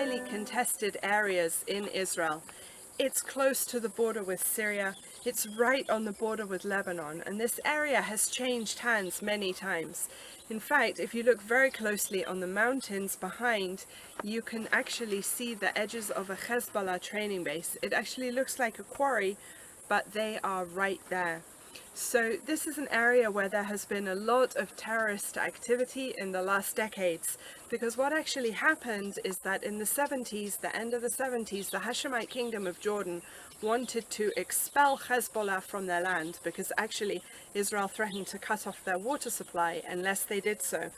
highly contested areas in Israel. It's close to the border with Syria, it's right on the border with Lebanon, and this area has changed hands many times. In fact, if you look very closely on the mountains behind, you can actually see the edges of a Hezbollah training base. It actually looks like a quarry, but they are right there. So this is an area where there has been a lot of terrorist activity in the last decades, because what actually happened is that in the 70s, the end of the 70s, the Hashemite Kingdom of Jordan wanted to expel Hezbollah from their land, because actually Israel threatened to cut off their water supply unless they did so.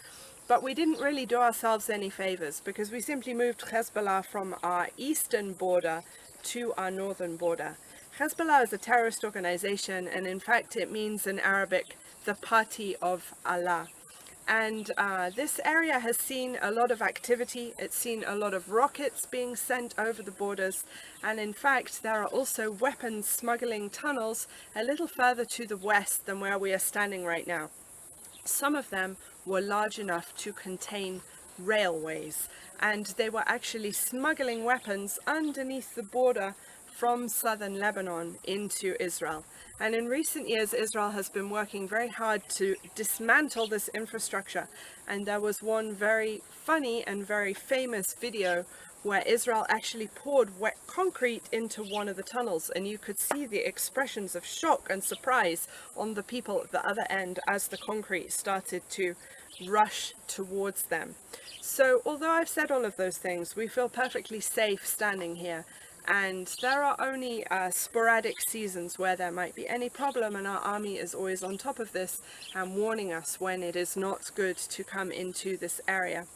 But we didn't really do ourselves any favors, because we simply moved Hezbollah from our eastern border to our northern border. Hezbollah is a terrorist organization, and in fact it means in Arabic the party of Allah. And this area has seen a lot of activity. It's seen a lot of rockets being sent over the borders, and in fact there are also weapons smuggling tunnels a little further to the west than where we are standing right now. Some of them were large enough to contain railways, and they were actually smuggling weapons underneath the border from southern Lebanon into Israel. And in recent years, Israel has been working very hard to dismantle this infrastructure. And there was one very funny and very famous video where Israel actually poured wet concrete into one of the tunnels, and you could see the expressions of shock and surprise on the people at the other end as the concrete started to rush towards them. So although I've said all of those things, we feel perfectly safe standing here. And there are only sporadic seasons where there might be any problem, and our army is always on top of this and warning us when it is not good to come into this area.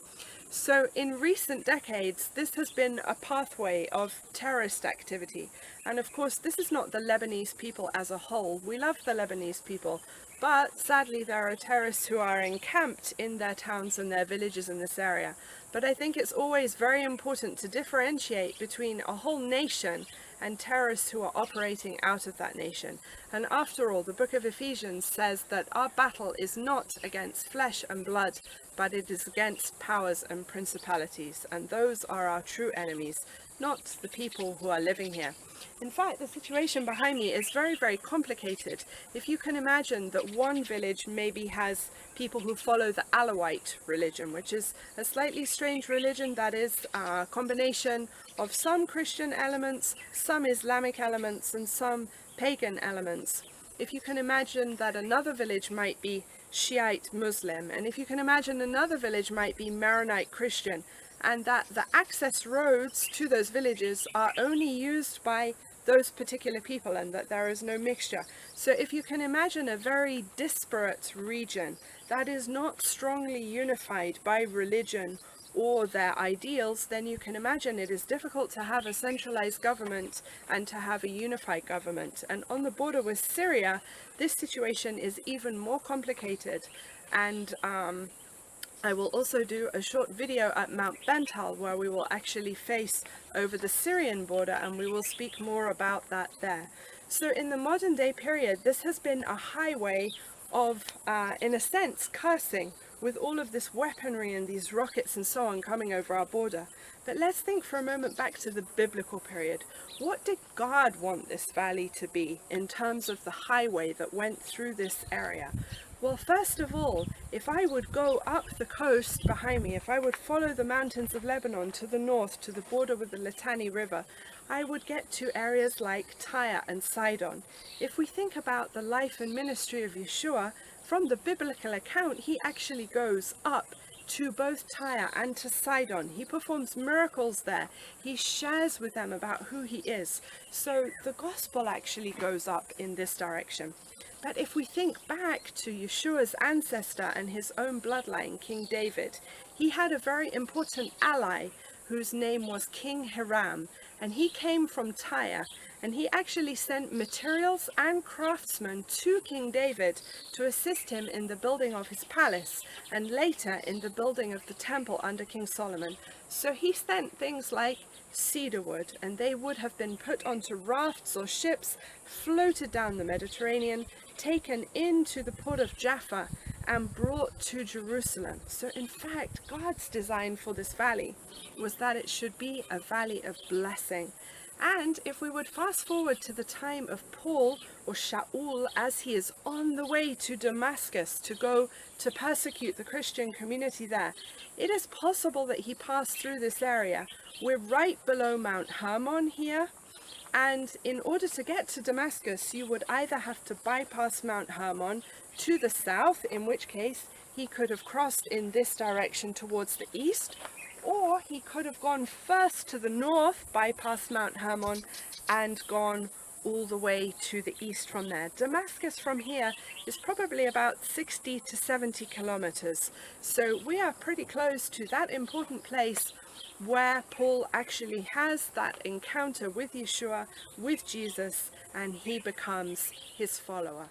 So in recent decades, this has been a pathway of terrorist activity. And of course, this is not the Lebanese people as a whole. We love the Lebanese people, but sadly there are terrorists who are encamped in their towns and their villages in this area. But I think it's always very important to differentiate between a whole nation and terrorists who are operating out of that nation. And after all, the book of Ephesians says that our battle is not against flesh and blood, but it is against powers and principalities, and those are our true enemies, not the people who are living here. In fact, the situation behind me is very, very complicated. If you can imagine that one village maybe has people who follow the Alawite religion, which is a slightly strange religion that is a combination of some Christian elements, some Islamic elements, and some pagan elements. If you can imagine that another village might be Shiite Muslim, and if you can imagine another village might be Maronite Christian, and that the access roads to those villages are only used by those particular people, and that there is no mixture. So if you can imagine a very disparate region that is not strongly unified by religion or their ideals, then you can imagine it is difficult to have a centralized government and to have a unified government. And on the border with Syria, this situation is even more complicated. And I will also do a short video at Mount Bental where we will actually face over the Syrian border, and we will speak more about that there. So in the modern day period, this has been a highway of, in a sense, cursing, with all of this weaponry and these rockets and so on coming over our border. But let's think for a moment back to the biblical period. What did God want this valley to be in terms of the highway that went through this area? Well, first of all, if I would go up the coast behind me, if I would follow the mountains of Lebanon to the north, to the border with the Litani River, I would get to areas like Tyre and Sidon. If we think about the life and ministry of Yeshua, from the biblical account, he actually goes up to both Tyre and to Sidon. He performs miracles there. He shares with them about who he is. So the gospel actually goes up in this direction. But if we think back to Yeshua's ancestor and his own bloodline, King David, he had a very important ally whose name was King Hiram, and he came from Tyre, and he actually sent materials and craftsmen to King David to assist him in the building of his palace, and later in the building of the temple under King Solomon. So he sent things like cedar wood, and they would have been put onto rafts or ships, floated down the Mediterranean, taken into the port of Jaffa, and brought to Jerusalem. So in fact, God's design for this valley was that it should be a valley of blessing. And if we would fast forward to the time of Paul, or Shaul, as he is on the way to Damascus to go to persecute the Christian community there, it is possible that he passed through this area. We're right below Mount Hermon here, and in order to get to Damascus, you would either have to bypass Mount Hermon to the south, in which case he could have crossed in this direction towards the east, or he could have gone first to the north, bypassed Mount Hermon, and gone all the way to the east from there. Damascus from here is probably about 60 to 70 kilometers. So we are pretty close to that important place where Paul actually has that encounter with Yeshua, with Jesus, and he becomes his follower.